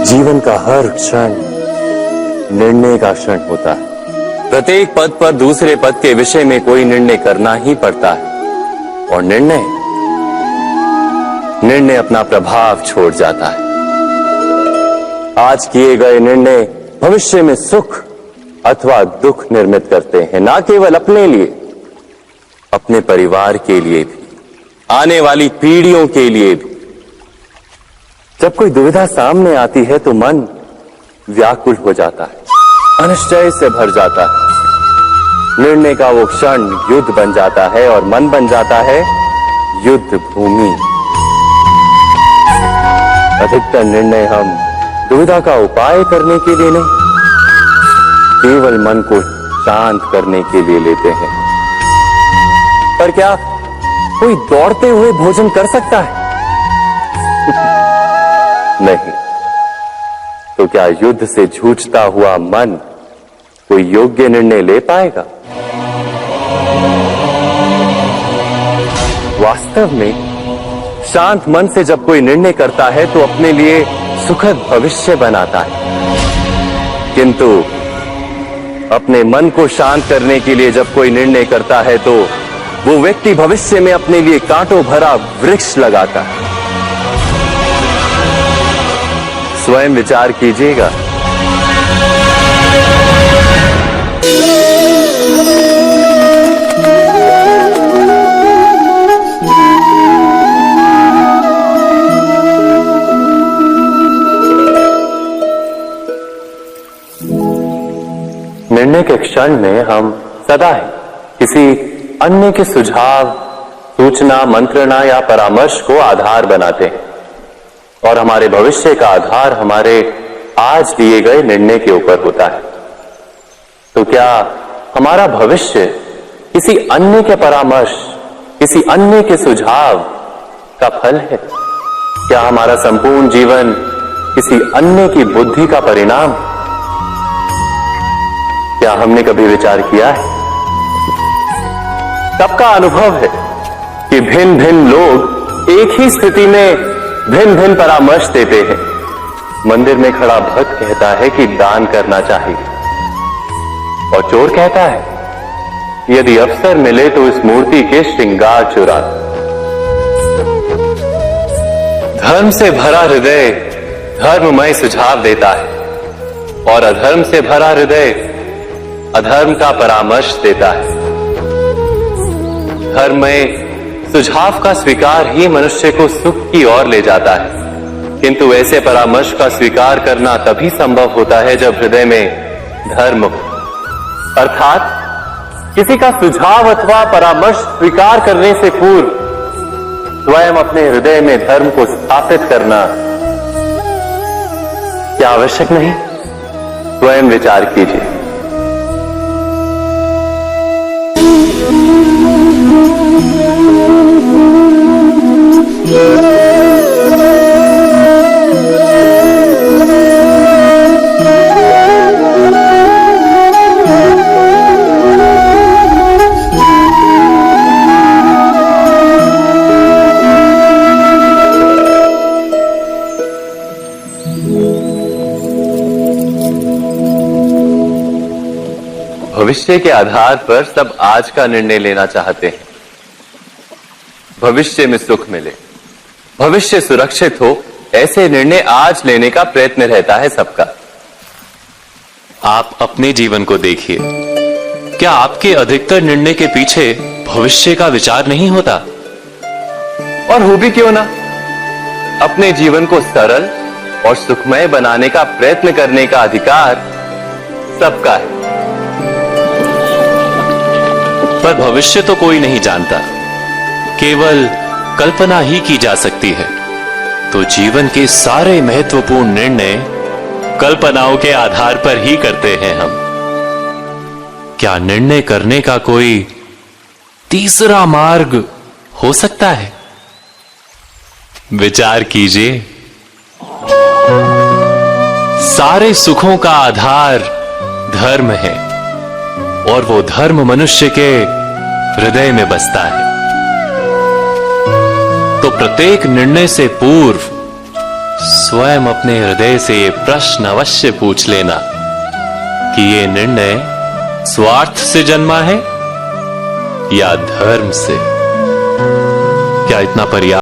जीवन का हर क्षण निर्णय का क्षण होता है। प्रत्येक पद पर दूसरे पद के विषय में कोई निर्णय करना ही पड़ता है और निर्णय अपना प्रभाव छोड़ जाता है। आज किए गए निर्णय भविष्य में सुख अथवा दुख निर्मित करते हैं, ना केवल अपने लिए, अपने परिवार के लिए भी, आने वाली पीढ़ियों के लिए भी। जब कोई दुविधा सामने आती है तो मन व्याकुल हो जाता है, अनिश्चय से भर जाता है। निर्णय का वो क्षण युद्ध बन जाता है और मन बन जाता है युद्ध भूमि। अधिकतर निर्णय हम दुविधा का उपाय करने के लिए नहीं, केवल मन को शांत करने के लिए लेते हैं। पर क्या कोई दौड़ते हुए भोजन कर सकता है? नहीं। तो क्या युद्ध से जूझता हुआ मन कोई योग्य निर्णय ले पाएगा? वास्तव में शांत मन से जब कोई निर्णय करता है तो अपने लिए सुखद भविष्य बनाता है, किंतु अपने मन को शांत करने के लिए जब कोई निर्णय करता है तो वो व्यक्ति भविष्य में अपने लिए कांटों भरा वृक्ष लगाता है। स्वयं विचार कीजिएगा। निर्णय के क्षण में हम सदा ही किसी अन्य के सुझाव, सूचना, मंत्रणा या परामर्श को आधार बनाते हैं और हमारे भविष्य का आधार हमारे आज लिए गए निर्णय के ऊपर होता है। तो क्या हमारा भविष्य किसी अन्य के परामर्श, किसी अन्य के सुझाव का फल है? क्या हमारा संपूर्ण जीवन किसी अन्य की बुद्धि का परिणाम? क्या हमने कभी विचार किया है? सबका अनुभव है कि भिन्न भिन्न लोग एक ही स्थिति में भिन्न भिन्न परामर्श देते हैं। मंदिर में खड़ा भक्त कहता है कि दान करना चाहिए और चोर कहता है यदि अवसर मिले तो इस मूर्ति के श्रृंगार चुरा। धर्म से भरा हृदय धर्ममय सुझाव देता है और अधर्म से भरा हृदय अधर्म का परामर्श देता है। धर्म में सुझाव का स्वीकार ही मनुष्य को सुख की ओर ले जाता है, किंतु ऐसे परामर्श का स्वीकार करना तभी संभव होता है जब हृदय में धर्म हो। अर्थात किसी का सुझाव अथवा परामर्श स्वीकार करने से पूर्व स्वयं अपने हृदय में धर्म को स्थापित करना क्या आवश्यक नहीं? स्वयं विचार कीजिए। भविष्य के आधार पर सब आज का निर्णय लेना चाहते हैं। भविष्य में सुख मिले, भविष्य सुरक्षित हो, ऐसे निर्णय आज लेने का प्रयत्न रहता है सबका। आप अपने जीवन को देखिए, क्या आपके अधिकतर निर्णय के पीछे भविष्य का विचार नहीं होता? और हो भी क्यों ना? अपने जीवन को सरल और सुखमय बनाने का प्रयत्न करने का अधिकार सबका है। पर भविष्य तो कोई नहीं जानता, केवल कल्पना ही की जा सकती है। तो जीवन के सारे महत्वपूर्ण निर्णय कल्पनाओं के आधार पर ही करते हैं हम। क्या निर्णय करने का कोई तीसरा मार्ग हो सकता है? विचार कीजिए। सारे सुखों का आधार धर्म है और वो धर्म मनुष्य के हृदय में बसता है। तो प्रत्येक निर्णय से पूर्व स्वयं अपने हृदय से ये प्रश्न अवश्य पूछ लेना कि ये निर्णय स्वार्थ से जन्मा है या धर्म से। क्या इतना पर्याप्त